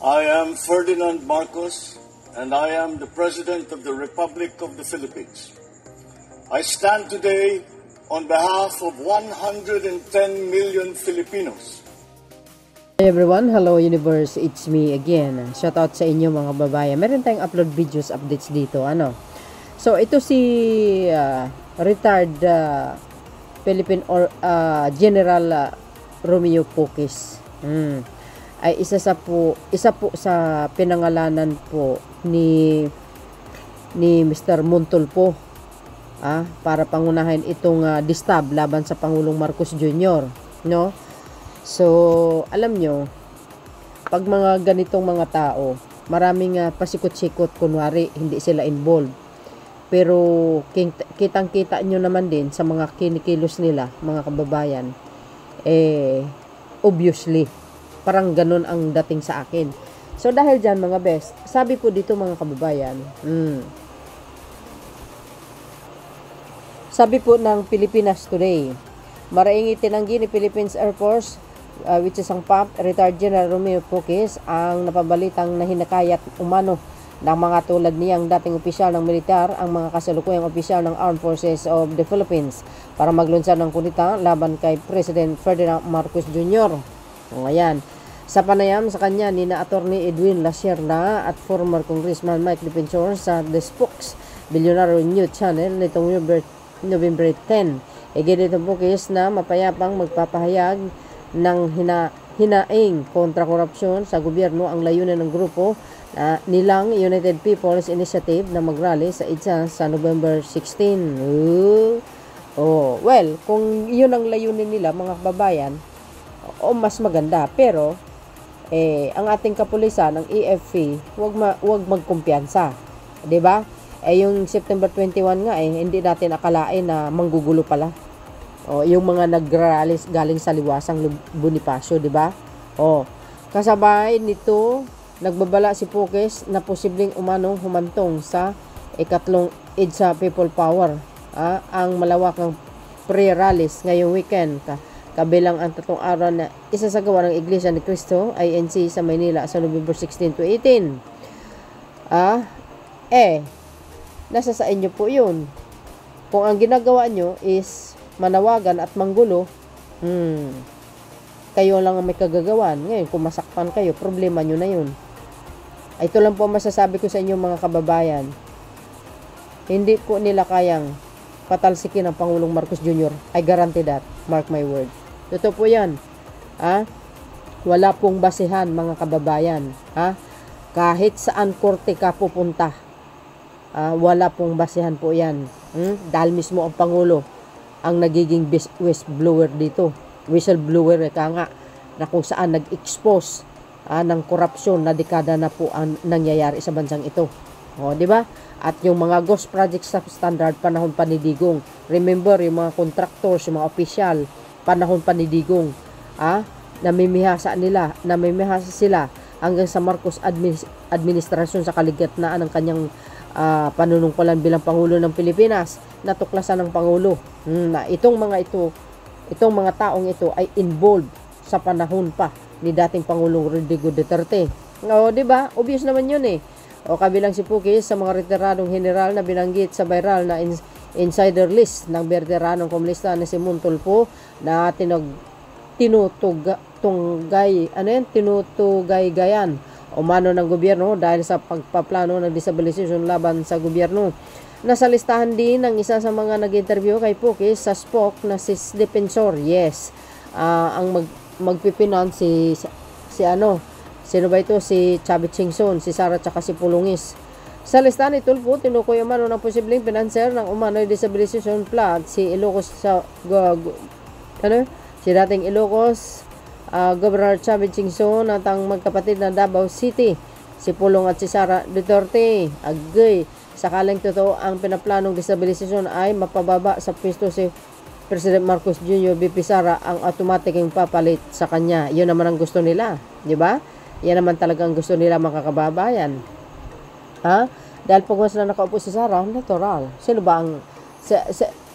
I am Ferdinand Marcos, and I am the President of the Republic of the Philippines. I stand today on behalf of 110 million Filipinos. Hey everyone, hello universe, it's me again. Shoutout sa inyo mga babae. Meron tayong upload videos, updates dito. So ito si retired Philippine General Romeo Pocis. Ay isa po sa pinangalanan po ni Mr. Montulfo para pangunahin itong distab laban sa Pangulong Marcos Jr. no. So alam nyo, pag mga ganitong mga tao, maraming pasikot-sikot, kunwari hindi sila involved, pero kitang-kita nyo naman din sa mga kinikilos nila, mga kababayan, obviously parang ganun ang dating sa akin. So dahil dyan mga best, sabi po dito mga kababayan, sabi po ng Pilipinas Today, maraing itinanggi ni Philippines Air Force, which is ang PAP, retired General Romeo Pocis, ang napabalitang na hinakayat umano ng mga tulad niyang dating opisyal ng militar, ang mga kasalukuyang opisyal ng Armed Forces of the Philippines para maglunsad ng kudita laban kay President Ferdinand Marcos Jr. Ngayon, sa panayam sa kanya ni na Attorney Edwin Lasierna at former Congressman Mike Defensor sa The Spokes Billionaire News Channel nitong November 10, igit itong Pocis na mapayapang magpapahayag ng hinaing kontra korupsyon sa gobyerno ang layunin ng grupo nilang United People's Initiative na magrally sa EDSA sa November 16. Well, kung yun ang layunin nila mga kababayan, mas maganda, pero ang ating kapulisan, ang EFP, wag magkumpiyansa, 'di ba? Yung September 21 nga hindi natin akalain na manggugulo pala. Yung mga nagrally galing sa liwasang Bonifacio, 'di ba? Kasabay nito, nagbabala si Pocis na posibleng umanong humantong sa ikatlong EDSA People Power, ang malawakang pre-rallies ngayong weekend, kabilang ang 3 araw na isasagawa ng Iglesia ni Cristo INC sa Maynila sa November 16 to 18. Nasa sa inyo po yun. Kung ang ginagawa nyo is manawagan at manggulo, kayo lang ang may kagagawan. Ngayon, kung masakpan kayo, problema nyo na yun. Ito lang po masasabi ko sa inyo mga kababayan. Hindi po nila kayang patalsikin ang Pangulong Marcos Jr. I guarantee that. Mark my word. Totoo po yan. Wala pong basihan mga kababayan. Kahit saan korte ka pupunta, wala pong basihan po yan. Dahil mismo ang Pangulo ang nagiging whistleblower dito. Whistleblower na kung saan nag-expose ng korupsyon na dekada na po ang nangyayari sa bansang ito. Di ba? At yung mga ghost project standard, panahon pa ni Digong. Remember, yung mga contractors, yung mga opisyal, panahon pa ni Digong. Namimihasa sila hanggang sa Marcos administrasyon sa kaligitnaan ng kanyang panunungkulan bilang Pangulo ng Pilipinas, natuklasan ng Pangulo na itong mga taong ito ay involved sa panahon pa ni dating Pangulong Rodrigo Duterte. Di ba? Obvious naman yun kabilang si Pocis sa mga retiradong general na binanggit sa viral na insider list ng veteranong komunista na si Montulfo na tinutugay-gayan umano ng gobyerno dahil sa pagpaplano ng disabilisasyon laban sa gobyerno. Nasa listahan din ng isa sa mga nag-interview kay Pocis sa Spock na si Defensor. Yes, ang magpipinan sino ba ito? Si Chavit Singson, si Sara tsaka si Pulungis. Sa listahan ni Tulfo, tinukoy umano ng posibleng pinanser ng umano'y disabilisation plot si Ilocos si dating Ilocos Governor Chavit Singson at ang magkapatid na Davao City, si Pulong at si Sara Duterte. Agay, sakaling totoo ang pinaplanong disabilisasyon ay mapababa sa pwesto si President Marcos Jr. VP Sara ang automatic papalit sa kanya. Yun naman ang gusto nila, di ba? Yan naman talaga ang gusto nila mga kababayan. Dahil pag mas na nakaupo si Sara, natural. Sino ba ang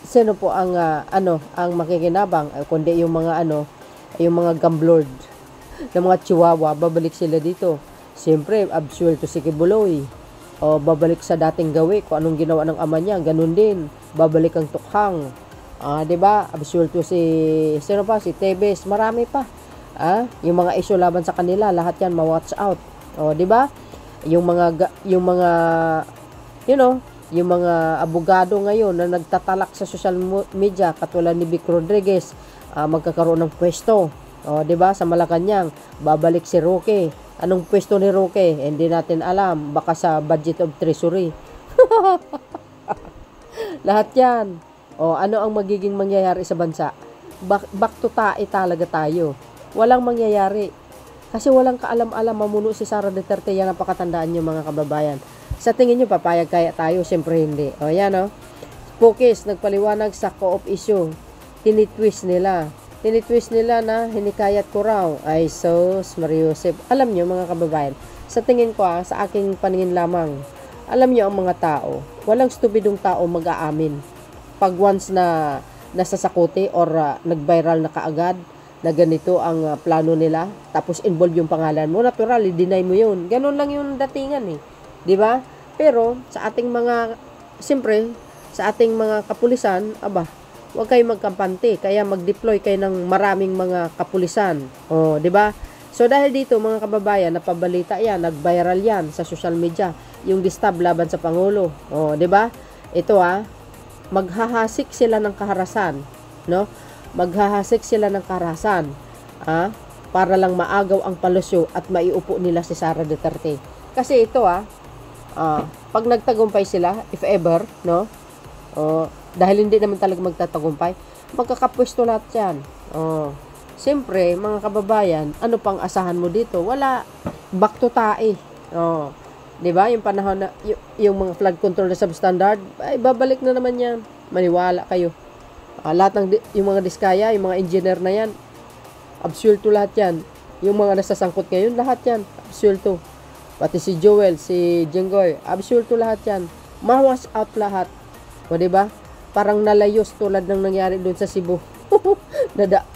sino po ang ang makikinabang kundi yung mga yung mga gamblord, ng mga chihuahua, babalik sila dito. Siyempre, absuelto si Kibuloy. O, babalik sa dating gawi, kung anong ginawa ng ama niya, ganun din. Babalik ang tukhang. 'Di ba? Absuelto sino pa? Si Tebes, marami pa. Yung mga issue laban sa kanila, lahat 'yan ma-watch out. 'Di ba? Yung mga yung mga abogado ngayon na nagtatalak sa social media katulad ni Vic Rodriguez, magkakaroon ng pwesto. 'Di ba? Sa Malacanang, babalik si Roque. Anong pwesto ni Roque? Hindi natin alam. Baka sa budget of treasury. Lahat 'yan. Ano ang magiging mangyayari sa bansa? Back to tae talaga tayo. Walang mangyayari. Kasi walang kaalam-alam, mamuno si Sara Duterte. Yan ang pakatandaan nyo, mga kababayan. Sa tingin nyo, papayag kaya tayo? Siyempre hindi. Yan. Pukis, nagpaliwanag sa co-op issue. Tinitwist nila na hinikayat ko raw. Ay, sus, Mariusip. Alam nyo, mga kababayan, sa tingin ko, sa aking paningin lamang, alam nyo ang mga tao, walang stupidong tao mag-aamin. Pag once na nasasakuti or nag-viral na kaagad, na ganito ang plano nila, tapos involve yung pangalan mo, natural, i-deny mo yun. Ganun lang yung datingan eh. Di ba? Pero, sa ating mga, siyempre, sa ating mga kapulisan, huwag kayo magkampante, kaya mag-deploy kayo ng maraming mga kapulisan. Di ba? So, dahil dito, mga kababayan, napabalita yan, nag-viral yan sa social media, yung distab laban sa Pangulo. Di ba? Ito maghahasik sila ng kaharasan, no? Maghahasik sila ng kaharasan, para lang maagaw ang palusyo at maiupo nila si Sara Duterte. Kasi ito, pag nagtagumpay sila, if ever, no? Dahil hindi naman talaga magtatagumpay, magkakapwesto lahat yan. Siyempre, mga kababayan, ano pang asahan mo dito? Wala, back to tae. Diba? Yung panahon na, yung mga flood control na substandard, ay, babalik na naman yan. Maniwala kayo. Lahat ng, yung mga diskaya, yung mga engineer na yan, absuelto lahat yan. Yung mga nasasangkot ngayon, lahat yan, absuelto. Pati si Joel, si Jenggoy, absuelto lahat yan. Ma-wash out lahat. Diba? Parang nalayos tulad ng nangyari doon sa Cebu.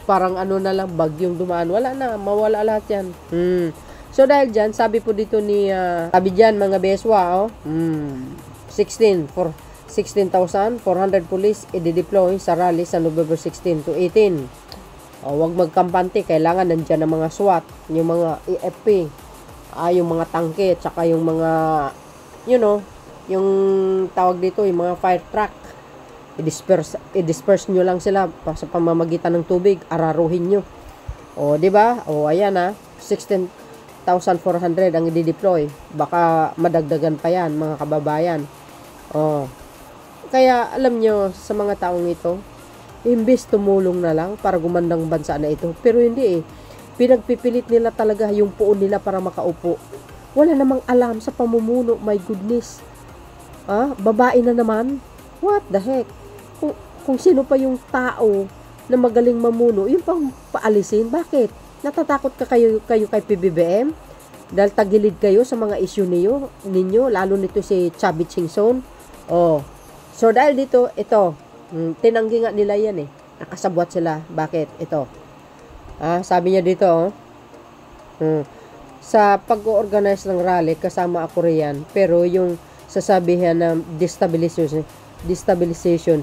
Parang na lang, bagyong dumaan. Wala na, mawala lahat yan. So dahil dyan, sabi po dito ni, sabi dyan mga beswa, 16,400 police i-deploy sa rally sa November 16 to 18. Huwag magkampante, kailangan nandyan ang mga SWAT, yung mga EFP, yung mga tangke, tsaka yung mga, yung tawag dito, yung mga fire truck. I-disperse nyo lang sila sa pamamagitan ng tubig, araruhin nyo. Diba? Ayan 16,400 ang i-deploy. Baka madagdagan pa yan, mga kababayan. Kaya alam nyo, sa mga taong ito, imbes tumulong na lang para gumandang bansa na ito. Pero hindi pinagpipilit nila talaga yung puon nila para makaupo. Wala namang alam sa pamumuno, my goodness. Babae na naman? What the heck? Kung sino pa yung tao na magaling mamuno, yung pang paalisin, bakit? Natatakot kayo kay PBBM? Dahil tagilid kayo sa mga issue ninyo, lalo nito si Chubby Chingson. So dahil dito, ito, tinanggi nga nila yan nakasabwat sila. Bakit? Ito. Sabi niya dito, sa pag-organize ng rally, kasama ako riyan, pero yung sasabihan ng destabilization,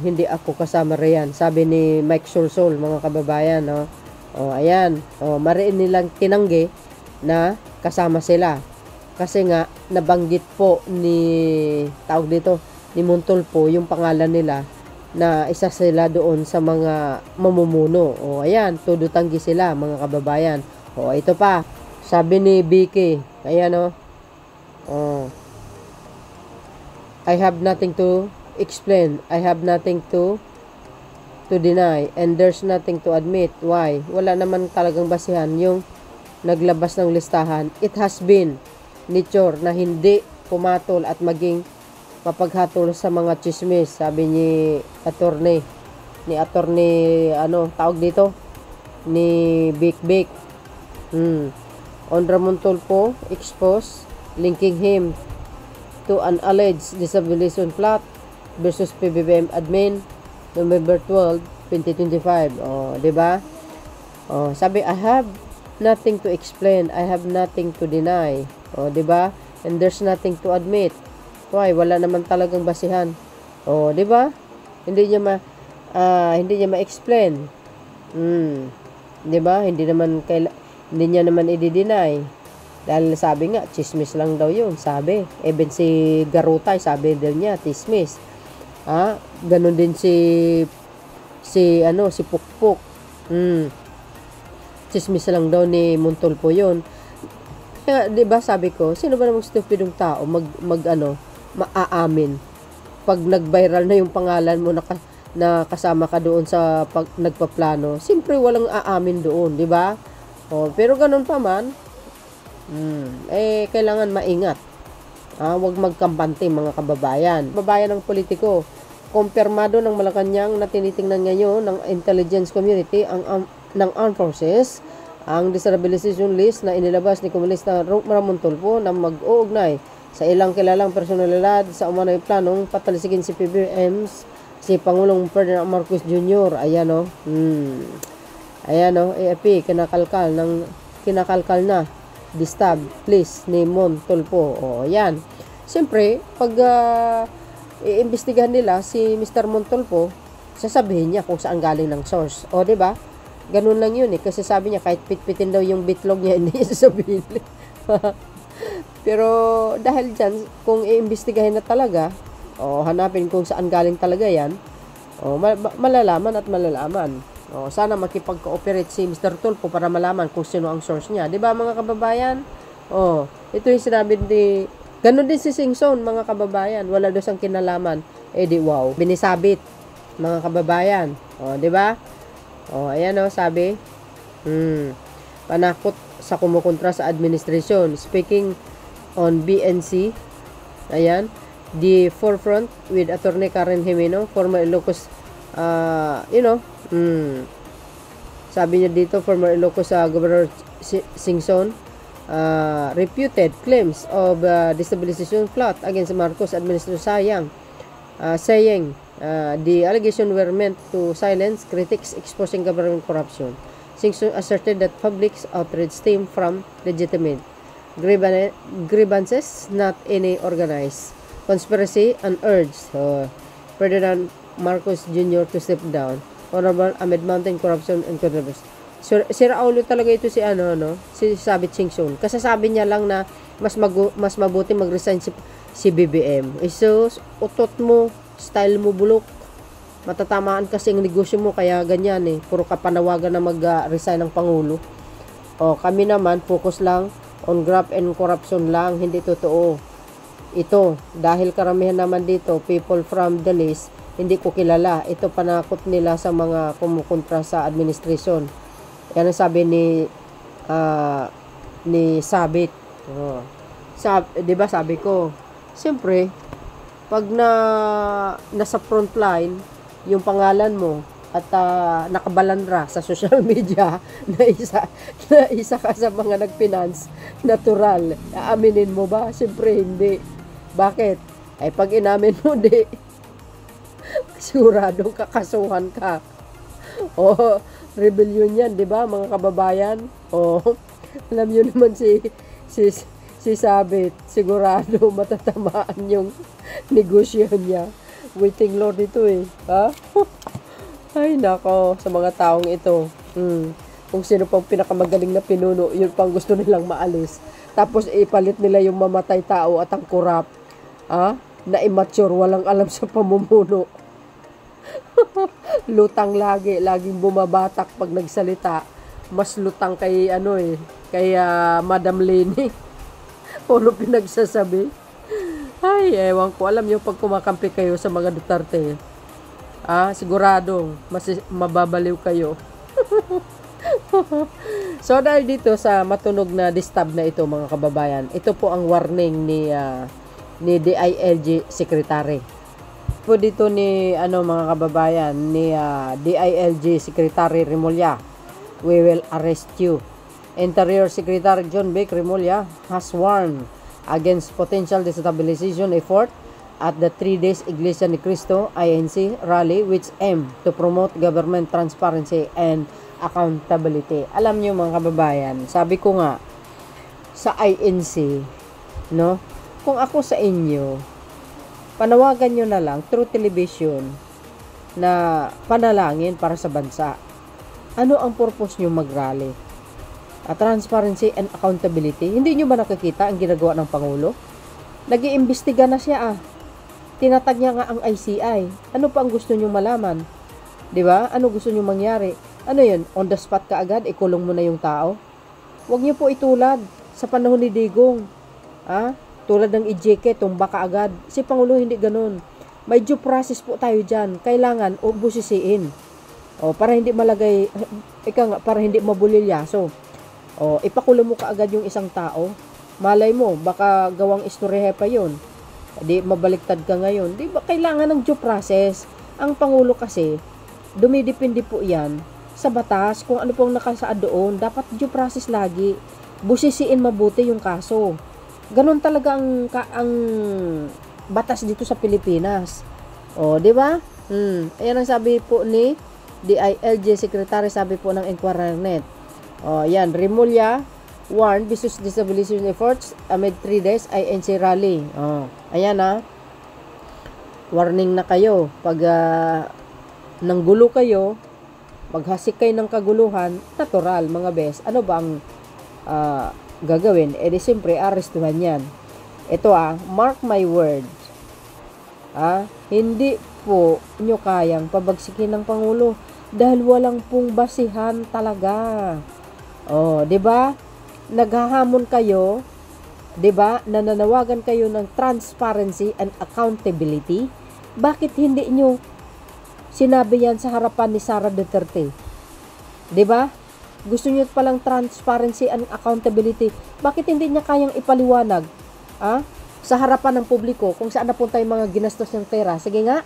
hindi ako kasama riyan. Sabi ni Mike Solsol, mga kababayan, ayan, mariin nilang tinanggi na kasama sila. Kasi nga, nabanggit po ni Montolpo yung pangalan nila na isa sila doon sa mga mamumuno. Ayan, todo tanggi sila, mga kababayan. Ito pa, sabi ni Vicky, ayan I have nothing to explain. I have nothing to deny. And there's nothing to admit. Why? Wala naman talagang basihan yung naglabas ng listahan. It has been nature na hindi pumatol at maging mapaghatol sa mga chismis, sabi ni attorney tawag dito ni Big Ondra Montolpo exposed linking him to an alleged destabilization plot versus PBBM admin November 12, 2025. Diba? Sabi, I have nothing to explain, I have nothing to deny. O, di ba? And there's nothing to admit. Why? Wala naman talagang basihan. O, di ba? Hindi niya ma-explain. Di ba? Hindi niya naman i-deny. Dahil sabi nga, chismis lang daw yun, sabi. Even si Garutay, sabi din niya, chismis. Ganon din si Pukpuk. Chismis lang daw ni Montulfo yun. Kaya, di ba sabi ko, sino ba namang stupidong tao maaamin? Pag nag-viral na yung pangalan mo na kasama ka doon sa nagpaplano, siyempre walang aamin doon, di ba? Pero ganun pa man, kailangan maingat. Huwag magkampante mga kababayan. Kababayan ng politiko, kumpirmado ng Malacanang na tinitingnan ngayon ng intelligence community ng armed forces ang destabilization list na inilabas ni Komunista Ramon Tulfo na mag-uugnay sa ilang kilalang personalidad sa umano'y planong patalsikin si PBM, si Pangulong Ferdinand Marcos Jr. Ayan o. AFP, kinakalkal na distab list ni Mon Tulfo. Ayan. Siyempre, pag iimbestigahan nila si Mr. Mon Tulfo, sasabihin niya kung saan galing ng source. O, di ba? Ganun lang yun kasi sabi niya kahit pitpitin daw yung bitlog niya, hindi sasabihin. Pero dahil dyan, kung iimbestigahin na talaga, hanapin kung saan galing talaga yan, malalaman at malalaman. Sana makipag-cooperate si Mr. Tulfo para malaman kung sino ang source niya. Di ba mga kababayan? Ito yung sinabi ni... Ganon din si Singson, mga kababayan. Wala daw siyang kinalaman. Di wow. Binisabit, mga kababayan. Di ba? Ayan sabi. Panakot sa kumukontra sa administration. Speaking on BNC, ayan, the forefront with Attorney Karen Jimeno, former Ilocos, sabi niya dito, former Ilocos Governor Singson, reputed claims of destabilization plot against Marcos administration, saying the allegation were meant to silence critics exposing government corruption. Singson asserted that public's outrage stemmed from legitimate grievances, not any organized conspiracy, and urged Ferdinand Marcos Jr. to step down. Honorable amid mounting corruption and controversy. Sira ulo talaga ito si si Sabit Singson. Kasi sabi niya lang na mas mabuti mag-resign si BBM. So, utot mo, style mo bulok. Matatamaan kasi ang negosyo mo kaya ganyan Puro ka panawagan na mag-resign ng Pangulo. Kami naman focus lang on graft and corruption lang, hindi totoo. Ito, dahil karamihan naman dito, people from the list, hindi ko kilala. Ito panakot nila sa mga kumukontra sa administration. Yan ang sabi ni Sabit. Diba sabi ko, siyempre, pag nasa front line, yung pangalan mo, at nakabalandra sa social media na isa ka sa mga nagfinance, natural. Aaminin mo ba? Siyempre hindi. Bakit? Pag inamin mo, di. Siguradong kakasuhan ka. Rebellion yan, di ba mga kababayan? Alam nyo naman si Sabit, sigurado matatamaan yung negosyo niya. Waiting Lord ito Ay, nako, sa mga taong ito. Kung sino pang pinakamagaling na pinuno, yun pang gusto nilang maalis. Tapos ipalit nila yung mamatay tao at ang kurap. Na immature, walang alam sa pamumuno. Lutang laging bumabatak pag nagsalita. Mas lutang kay kay Madam Leni. Ano pinagsasabi? Ay, ewan ko. Alam niyo pag kumakampi kayo sa mga Duterte, siguradong mababaliw kayo. So dahil dito sa matunog na distab na ito mga kababayan, ito po ang warning ni DILG Secretary. Po dito ni mga kababayan ni DILG Secretary Remulla, we will arrest you. Interior Secretary John Vic Remulla has warned against potential destabilization effort at the 3 days Iglesia ni Cristo INC rally which aim to promote government transparency and accountability. Alam niyo mga kababayan, sabi ko nga sa INC, no? Kung ako sa inyo, panawagan nyo na lang through television na panalangin para sa bansa. Ano ang purpose nyo mag-rally? Transparency and accountability. Hindi nyo ba nakikita ang ginagawa ng Pangulo? Nag-iimbestiga na siya Tinatag niya nga ang ICI. Ano pa ang gusto nyo malaman? 'Di ba? Ano gusto nyo mangyari? Ano yun? On the spot ka agad, ikulong mo na yung tao? Huwag niyo po itulad sa panahon ni Digong. Tulad ng EJK, tumba ka agad. Si Pangulo hindi ganun. May due process po tayo dyan. Kailangan busisiin. Para hindi malagay, para hindi mabulilyaso. Ipakulong mo ka agad yung isang tao. Malay mo, baka gawang istorya pa yun. Di mabaliktad ka ngayon. Di ba kailangan ng due process? Ang Pangulo kasi, dumidepende po yan sa batas. Kung ano pong nakasaad doon, dapat due process lagi. Busisiin mabuti yung kaso. Ganun talaga ang batas dito sa Pilipinas. Di ba? Ayan ang sabi po ni DILG Secretary, sabi po ng Inquirer.net. Yan, Remulla warned business destabilization efforts amid 3 days INC rally. Ayan warning na kayo. Pag nanggulo kayo, maghasik kayo ng kaguluhan, natural mga bes. Ano ba ang gagawin? Di siyempre, arestuhan yan. Ito mark my word. Hindi po nyo kayang pabagsikin ng Pangulo dahil walang pong basihan talaga. 'Di ba? Naghahamon kayo, 'di ba? Nananawagan kayo ng transparency and accountability. Bakit hindi nyo sinabi yan sa harapan ni Sara Duterte? 'Di ba? Gusto niyo palang transparency and accountability. Bakit hindi niya kayang ipaliwanag? Sa harapan ng publiko kung saan napunta yung mga ginastos ng pera. Sige nga.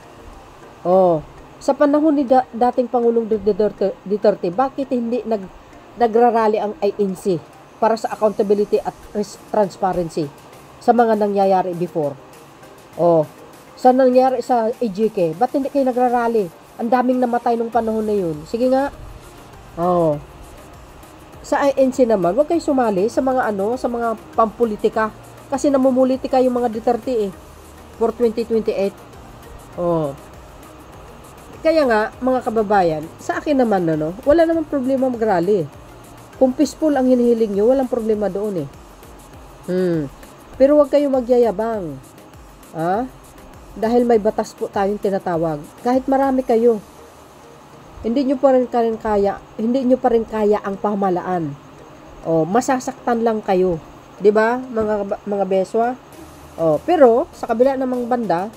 Sa panahon ni dating Pangulong Duterte, bakit hindi nagrarally ang INC para sa accountability at transparency sa mga nangyayari before? Sa nangyayari sa EJK, ba't hindi kayo nagrarally? Ang daming namatay nung panahon na yun. Sige nga. Sa INC naman, huwag kayo sumali sa mga sa mga pampolitika. Kasi namumulitika yung mga Duterte for 2028. Kaya nga, mga kababayan, sa akin naman wala namang problema mag-rally. Kung peaceful ang hinihiling nyo, walang problema doon Pero huwag kayo magyayabang. Dahil may batas po tayong tinatawag. Kahit marami kayo, hindi nyo pa rin kaya ang pamahalaan. Masasaktan lang kayo. 'Di ba, mga beswa? Pero sa kabila namang banda,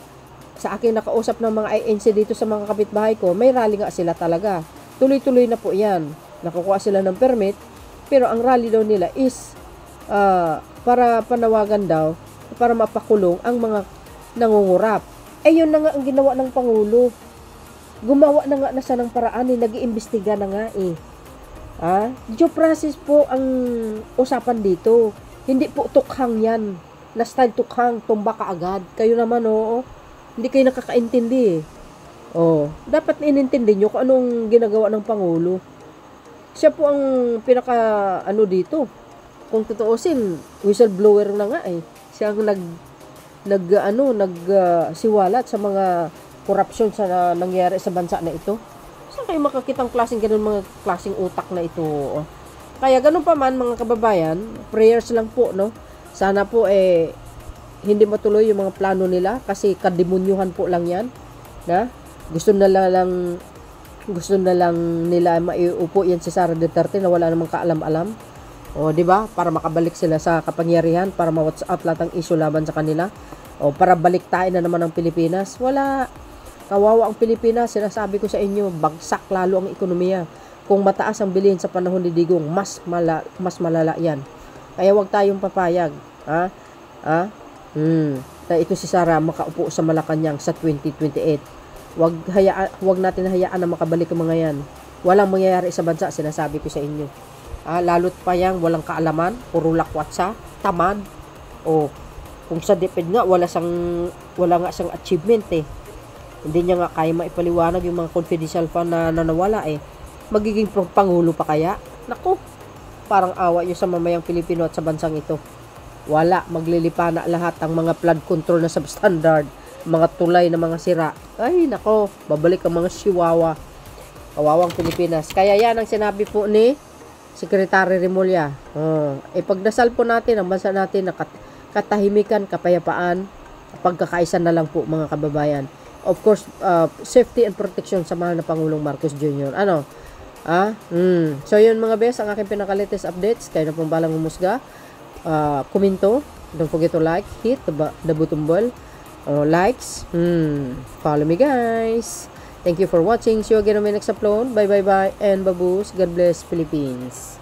sa akin nakausap ng mga INC dito sa mga kapitbahay ko, may rally nga sila talaga. Tuloy-tuloy na po 'yan. Nakukuha sila ng permit, pero ang rally daw nila is para panawagan daw, para mapakulong ang mga nangungurap. Yun na nga ang ginawa ng Pangulo. Gumawa na nga na siya ng paraan, nag-iimbestiga na nga due process po ang usapan dito. Hindi po tukhang yan. Na style tukhang, tumba ka agad. Kayo naman, hindi kayo nakakaintindi dapat inintindi nyo kung anong ginagawa ng Pangulo. Siya po ang pinaka, dito. Kung tutuusin, whistleblower na nga Siya ang siwalat sa mga korupsyon sa nangyari sa bansa na ito. Saan kayo makakitang klaseng ganun, mga klaseng utak na ito? Kaya ganun pa man mga kababayan, prayers lang po Sana po hindi matuloy yung mga plano nila kasi kademunyuhan po lang yan. Gusto na lang nila maiupo yan si Sara Duterte na wala namang kaalam-alam. 'Di ba? Para makabalik sila sa kapangyarihan, para ma-watch out lahat ng issue laban sa kanila. Para baliktain na naman ang Pilipinas. Wala. Kawawa ang Pilipinas, sinasabi ko sa inyo, bagsak lalo ang ekonomiya. Kung mataas ang bilihin sa panahon ni Digong, mas malala yan. Kaya wag tayong papayag. Ito si Sara makaupo sa Malacanang sa 2028. Wag natin hayaan na makabalik ang mga yan. Walang mangyayari sa bansa, sinasabi ko sa inyo. Lalo't pa yang walang kaalaman, puro lakwatsa, tamad. Kung sa DepEd nga, wala nga siyang achievement Hindi niya nga kaya maipaliwanag yung mga confidential fund na nawala Magiging Pangulo pa kaya? Naku, parang awa nyo sa mamayang Pilipino at sa bansang ito. wala, maglilipana lahat ang mga flood control na substandard, mga tulay na mga sira. Ay, nako, babalik ang mga Chihuahua. Kawawang Pilipinas. Kaya yan ang sinabi po ni Secretary Remulla. Ipagdasal po natin ang bansa natin na katahimikan, kapayapaan, pagkakaisa na lang po mga kababayan. Of course, safety and protection sa mahal na Pangulong Marcos Jr. Ano? So yun mga bes, ang aking pinaka-latest updates. Kayo na pong balang umusga. Komento. Don't forget to like, hit the button bell. Likes. Follow me guys. Thank you for watching. See you again on my next upload. Bye bye bye and baboos. God bless Philippines.